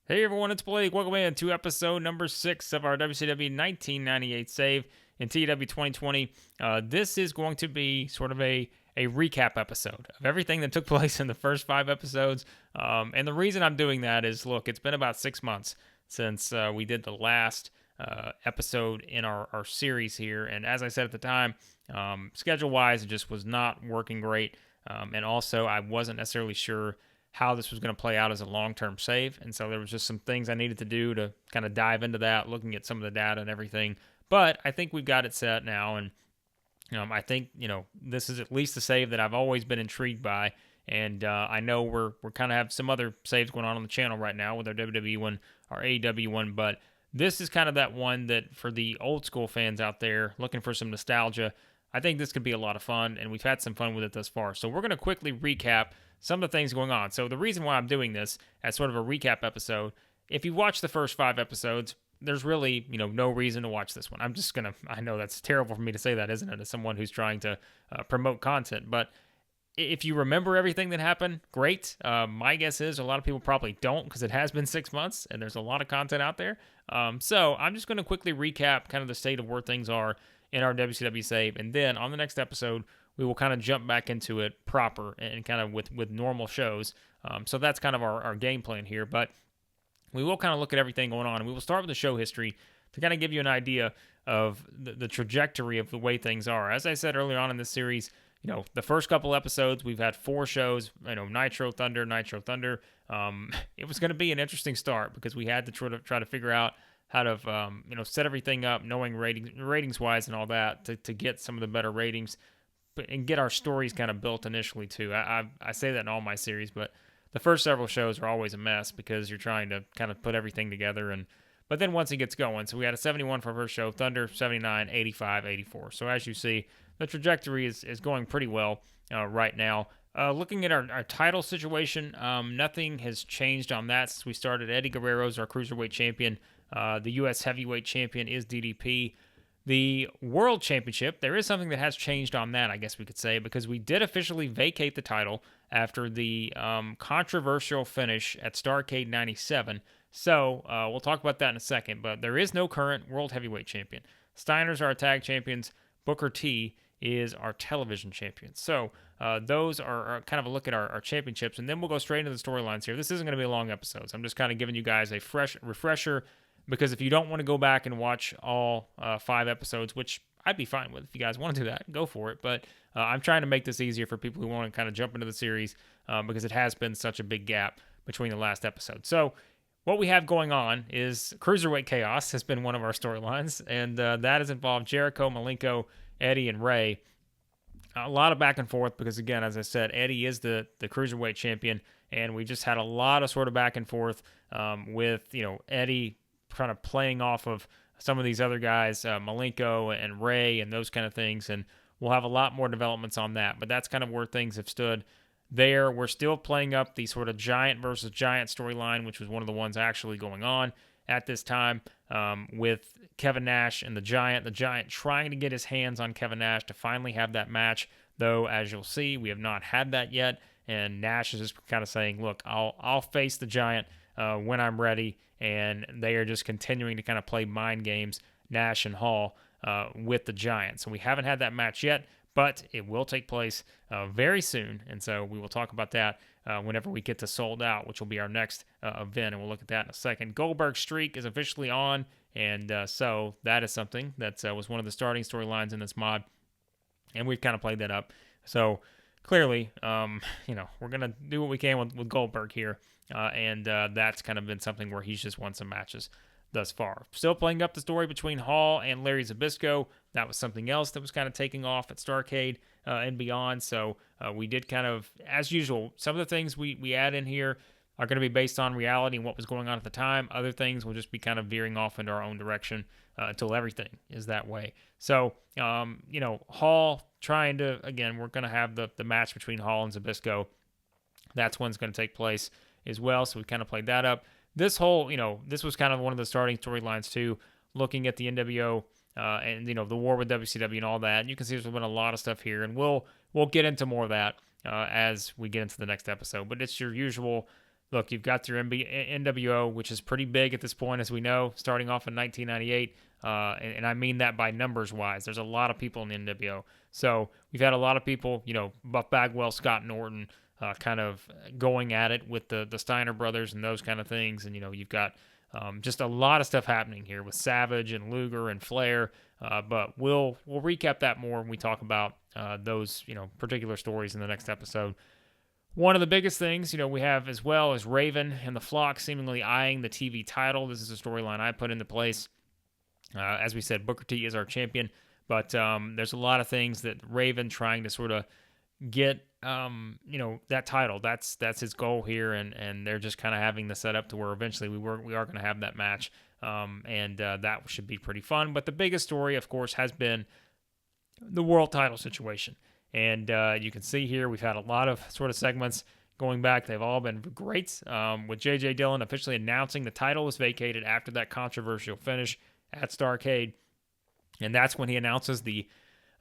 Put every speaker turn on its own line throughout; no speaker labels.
Hey everyone, it's Blake. Welcome in to episode number 6 of our WCW 1998 save in TEW 2020. This is going to be sort of a recap episode of everything that took place in the first 5 episodes. And the reason I'm doing that is, look, it's been about 6 months since we did the last episode in our series here. And as I said at the time, schedule-wise, it just was not working great. And also, I wasn't necessarily sure how this was going to play out as a long-term save. And so there was just some things I needed to do to kind of dive into that, looking at some of the data and everything. But I think we've got it set now. And I think, this is at least a save that I've always been intrigued by. And I know we're kind of have some other saves going on the channel right now with our WWE one, our AEW one. But this is kind of that one that for the old school fans out there looking for some nostalgia, I think this could be a lot of fun. And we've had some fun with it thus far. So we're going to quickly recap some of the things going on. So the reason why I'm doing this as sort of a recap episode, if you watch the first 5 episodes, there's really, no reason to watch this one. I know that's terrible for me to say that, isn't it, as someone who's trying to promote content, but if you remember everything that happened, great. My guess is a lot of people probably don't because it has been 6 months and there's a lot of content out there. So I'm just going to quickly recap kind of the state of where things are in our WCW save, and then on the next episode, we will kind of jump back into it proper and kind of with normal shows. So that's kind of our game plan here. But we will kind of look at everything going on. And we will start with the show history to kind of give you an idea of the trajectory of the way things are. As I said earlier on in this series, the first couple episodes, we've had 4 shows, Nitro Thunder. It was going to be an interesting start because we had to try to figure out how to, set everything up, knowing ratings-wise and all that to get some of the better ratings and get our stories kind of built initially too. I say that in all my series, but the first several shows are always a mess because you're trying to kind of put everything together. But then once it gets going, so we had a 71 for our first show, Thunder 79, 85, 84. So as you see, the trajectory is going pretty well right now. Looking at our title situation, nothing has changed on that since we started. Eddie Guerrero's our Cruiserweight champion. The U.S. Heavyweight champion is DDP. The World Championship, there is something that has changed on that, I guess we could say, because we did officially vacate the title after the controversial finish at Starrcade 97. So we'll talk about that in a second, but there is no current World Heavyweight Champion. Steiner's our tag champions. Booker T is our television champion. So those are kind of a look at our championships, and then we'll go straight into the storylines here. This isn't going to be a long episode, so I'm just kind of giving you guys a fresh refresher, because if you don't want to go back and watch all 5 episodes, which I'd be fine with, if you guys want to do that, go for it. But I'm trying to make this easier for people who want to kind of jump into the series because it has been such a big gap between the last episode. So what we have going on is Cruiserweight Chaos has been one of our storylines, and that has involved Jericho, Malenko, Eddie, and Ray. A lot of back and forth because, again, as I said, Eddie is the Cruiserweight champion, and we just had a lot of sort of back and forth with, Eddie kind of playing off of some of these other guys, Malenko and Ray and those kind of things, and we'll have a lot more developments on that, but that's kind of where things have stood there. We're still playing up the sort of giant versus giant storyline, which was one of the ones actually going on at this time with Kevin Nash and the Giant trying to get his hands on Kevin Nash to finally have that match, though as you'll see, we have not had that yet, and Nash is just kind of saying, look, I'll face the Giant when I'm ready, and they are just continuing to kind of play mind games, Nash and Hall, with the Giant. So we haven't had that match yet, but it will take place very soon, and so we will talk about that whenever we get to Sold Out, which will be our next event, and we'll look at that in a second. Goldberg Streak is officially on, and so that is something that was one of the starting storylines in this mod, and we've kind of played that up. So clearly, we're going to do what we can with Goldberg here, and that's kind of been something where he's just won some matches thus far. Still playing up the story between Hall and Larry Zbyszko. That was something else that was kind of taking off at Starrcade and beyond. So we did kind of, as usual, some of the things we add in here are going to be based on reality and what was going on at the time. Other things will just be kind of veering off into our own direction until everything is that way. So, Hall trying to, again, we're going to have the match between Hall and Zbyszko. That's when's going to take place as well. So we kind of played that up. This whole, this was kind of one of the starting storylines too, looking at the NWO and, the war with WCW and all that. And you can see there's been a lot of stuff here, and we'll get into more of that as we get into the next episode. But it's your usual, look, you've got your NWO, which is pretty big at this point, as we know, starting off in 1998. And I mean that by numbers wise. There's a lot of people in the NWO. So we've had a lot of people, Buff Bagwell, Scott Norton, kind of going at it with the Steiner brothers and those kind of things. And, you've got just a lot of stuff happening here with Savage and Luger and Flair. But we'll recap that more when we talk about those, particular stories in the next episode. One of the biggest things, we have as well is Raven and the Flock seemingly eyeing the TV title. This is a storyline I put into place. As we said, Booker T is our champion, but there's a lot of things that Raven trying to sort of get, that title. That's his goal here, and they're just kind of having the setup to where eventually we are going to have that match, and that should be pretty fun. But the biggest story, of course, has been the world title situation. And you can see here we've had a lot of sort of segments going back. They've all been great, with J.J. Dillon officially announcing the title was vacated after that controversial finish at Starrcade. And that's when he announces the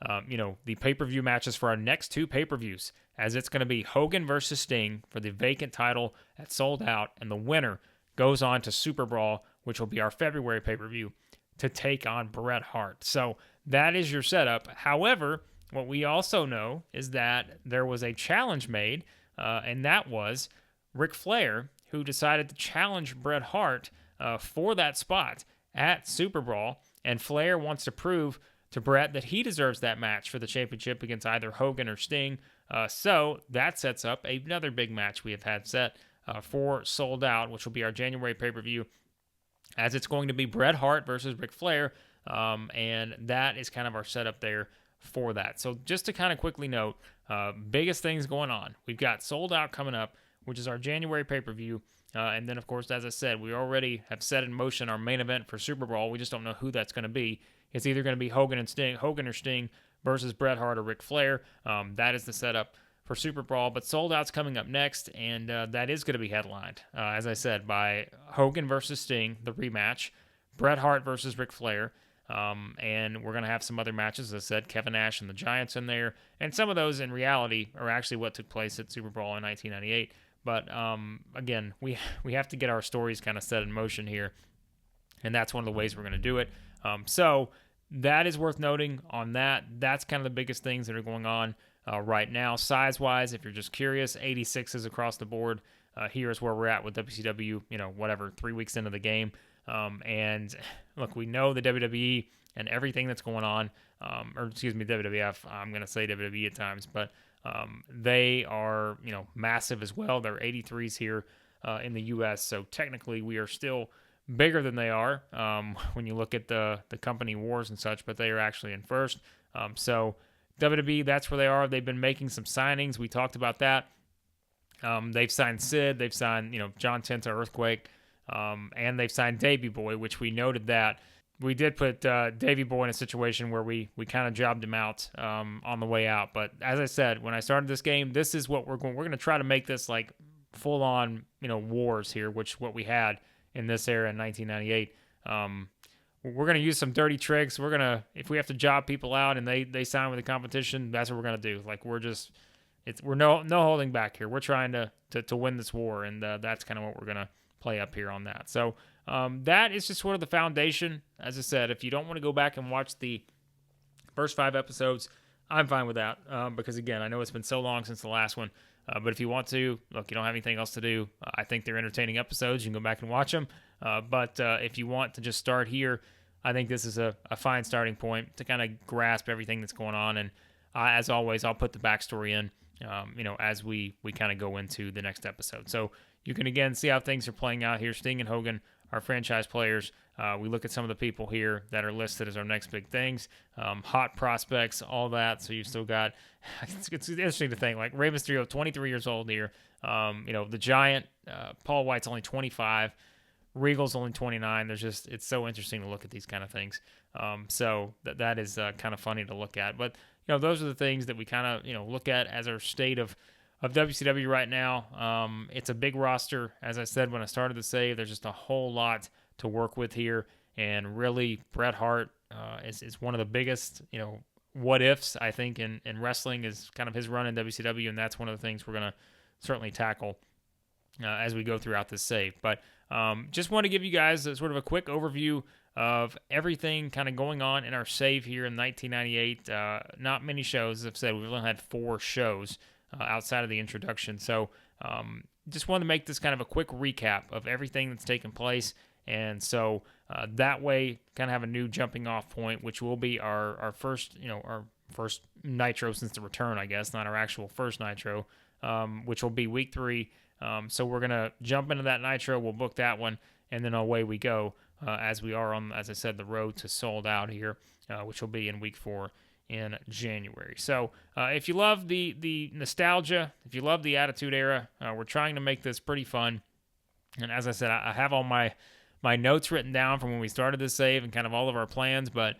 pay-per-view matches for our next two pay-per-views, as it's going to be Hogan versus Sting for the vacant title at Sold Out, and the winner goes on to Super Brawl, which will be our February pay-per-view, to take on Bret Hart. So that is your setup. However, what we also know is that there was a challenge made, and that was Ric Flair, who decided to challenge Bret Hart for that spot at Super Brawl, and Flair wants to prove to Bret that he deserves that match for the championship against either Hogan or Sting. So that sets up another big match we have had set for Sold Out, which will be our January pay-per-view, as it's going to be Bret Hart versus Ric Flair, and that is kind of our setup there for that. So just to kind of quickly note, biggest things going on. We've got Sold Out coming up, which is our January pay-per-view. And then, of course, as I said, we already have set in motion our main event for Super Brawl. We just don't know who that's going to be. It's either going to be Hogan or Sting versus Bret Hart or Ric Flair. That is the setup for Super Brawl. But Sold Out's coming up next, and that is going to be headlined, as I said, by Hogan versus Sting, the rematch, Bret Hart versus Ric Flair. And we're going to have some other matches, as I said, Kevin Nash and the Giants in there. And some of those, in reality, are actually what took place at Super Brawl in 1998. But, again, we have to get our stories kind of set in motion here. And that's one of the ways we're going to do it. So that is worth noting on that. That's kind of the biggest things that are going on right now. Size-wise, if you're just curious, 86 is across the board. Here is where we're at with WCW, 3 weeks into the game. And look, we know the WWE and everything that's going on, WWF, I'm going to say WWE at times, but they are, massive as well. They're 83s here in the U.S., so technically we are still bigger than they are when you look at the company wars and such, but they are actually in first. So WWE, that's where they are. They've been making some signings. We talked about that. They've signed Sid. They've signed, John Tenta, Earthquake. And they've signed Davey Boy, which we noted that. We did put Davey Boy in a situation where we kind of jobbed him out on the way out. But as I said, when I started this game, this is what we're going to try to make this like full-on, wars here, which what we had in this era in 1998. We're going to use some dirty tricks. We're going to, if we have to job people out and they sign with the competition, that's what we're going to do. Like, we're no holding back here. We're trying to win this war, and that's kind of what we're going to play up here on that. So that is just sort of the foundation. As I said, if you don't want to go back and watch the first 5 episodes, I'm fine with that because, again, I know it's been so long since the last one. But if you want to, look, you don't have anything else to do. I think they're entertaining episodes. You can go back and watch them. But if you want to just start here, I think this is a fine starting point to kind of grasp everything that's going on. And as always, I'll put the backstory in, as we kind of go into the next episode. So you can, again, see how things are playing out here. Sting and Hogan are franchise players. We look at some of the people here that are listed as our next big things, hot prospects, all that. So you've still got, it's interesting to think, like Rey Mysterio, 23 years old here. The Giant, Paul White's only 25. Regal's only 29. It's so interesting to look at these kind of things. So that is kind of funny to look at. But, those are the things that we kind of, look at as our state of WCW right now. It's a big roster. As I said when I started the save, there's just a whole lot to work with here. And really, Bret Hart is one of the biggest, what ifs, I think, in wrestling is kind of his run in WCW. And that's one of the things we're going to certainly tackle as we go throughout this save. But just want to give you guys sort of a quick overview of everything kind of going on in our save here in 1998. Not many shows, as I've said, we've only had 4 shows outside of the introduction. So just wanted to make this kind of a quick recap of everything that's taken place. And so that way, kind of have a new jumping off point, which will be our first, our first Nitro since the return, I guess, not our actual first Nitro, which will be week 3. So we're going to jump into that Nitro. We'll book that one, and then away we go as we are on, as I said, the road to sold out here, which will be in week 4 in January. So if you love the nostalgia, if you love the Attitude Era, we're trying to make this pretty fun. And as I said, I have all my notes written down from when we started this save and kind of all of our plans, but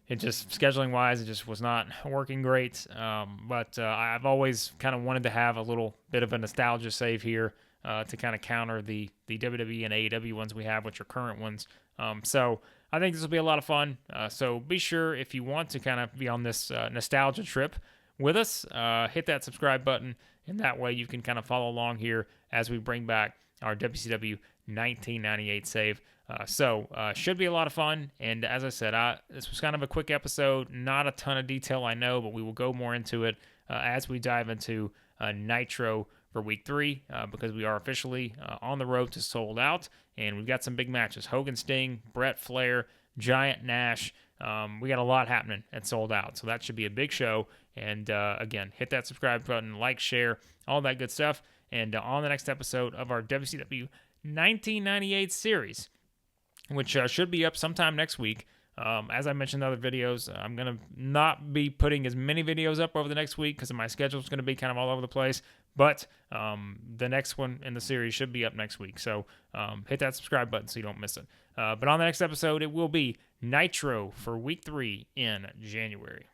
it just, scheduling wise, it just was not working great. But I've always kind of wanted to have a little bit of a nostalgia save here to kind of counter the WWE and AEW ones we have, which are current ones. So I think this will be a lot of fun. So be sure, if you want to kind of be on this nostalgia trip with us, hit that subscribe button, and that way you can kind of follow along here as we bring back our WCW 1998 save. Should be a lot of fun. And as I said, this was kind of a quick episode, not a ton of detail, I know, but we will go more into it as we dive into Nitro for week 3, because we are officially on the road to sold out, and we've got some big matches: Hogan, Sting, Brett, Flair, Giant, Nash. We got a lot happening at sold out, so that should be a big show. And again, hit that subscribe button, like, share, all that good stuff. And on the next episode of our WCW 1998 series, which should be up sometime next week. As I mentioned in other videos, I'm going to not be putting as many videos up over the next week because my schedule is going to be kind of all over the place. But the next one in the series should be up next week. So hit that subscribe button so you don't miss it. But on the next episode, it will be Nitro for week 3 in January.